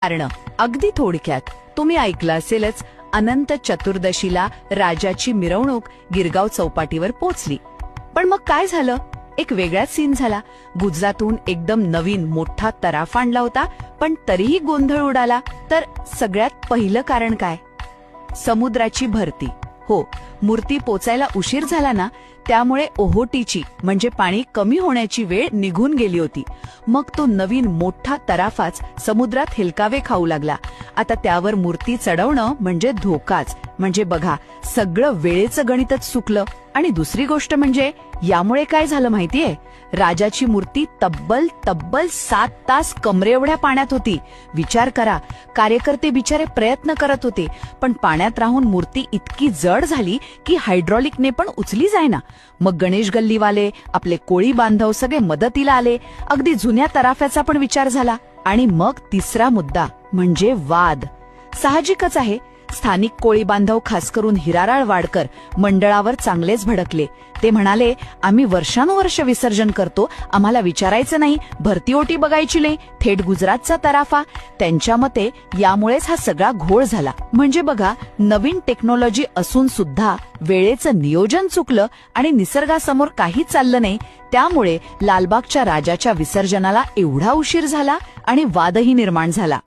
कारण अगदी थोडक्यात तुम्ही ऐकलं असेलच, अनंत चतुर्दशीला राजाची मिरवणूक गिरगाव चौपाटीवर पोचली. पण मग काय झालं? एक वेगळाच सीन झाला. गुजरातून एकदम नवीन मोठा तराफ आणला होता, पण तरीही गोंधळ उडाला. तर सगळ्यात पहिलं कारण काय? समुद्राची भरती. हो, मूर्ती पोचायला उशीर झाला ना, त्यामुळे ओहोटीची म्हणजे पाणी कमी होण्याची वेळ निघून गेली होती. मग तो नवीन मोठा तराफाच समुद्रात हेलकावे खाऊ लागला. आता त्यावर मूर्ती चढवणं म्हणजे धोकाच. म्हणजे बघा, सगळं वेळेचं गणितच चुकलं. आणि दुसरी गोष्ट म्हणजे यामुळे काय झालं माहितीये? राजाची मूर्ती तब्बल 7 तास कमरेएवढ्या पाण्यात होती. विचार करा, कार्यकर्ते बिचारे प्रयत्न करत होते, पण पाण्यात राहून मूर्ती इतकी जड झाली की हायड्रॉलिकने पण उचली जायना. मग गणेश गल्लीवाले, आपले कोळी बांधव सगळे मदतीला आले. अगदी जुन्या तराफ्याचा पण विचार झाला. आणि मग तिसरा मुद्दा म्हणजे वाद. साहजिकच आहे, स्थानिक कोळी बांधव, खास करून हिराराळ वाडकर मंडळावर चांगलेच भडकले. ते म्हणाले, आम्ही वर्षानुवर्ष विसर्जन करतो, आम्हाला विचारायचं नाही, भरती ओटी बघायची नाही, थेट गुजरातचा तराफा. त्यांच्या मते यामुळेच हा सगळा घोळ झाला. म्हणजे बघा, नवीन टेक्नॉलॉजी असून सुद्धा वेळेचं नियोजन चुकलं आणि निसर्गासमोर काहीच चाललं नाही. त्यामुळे लालबागच्या राजाच्या विसर्जनाला एवढा उशीर झाला आणि वादही निर्माण झाला.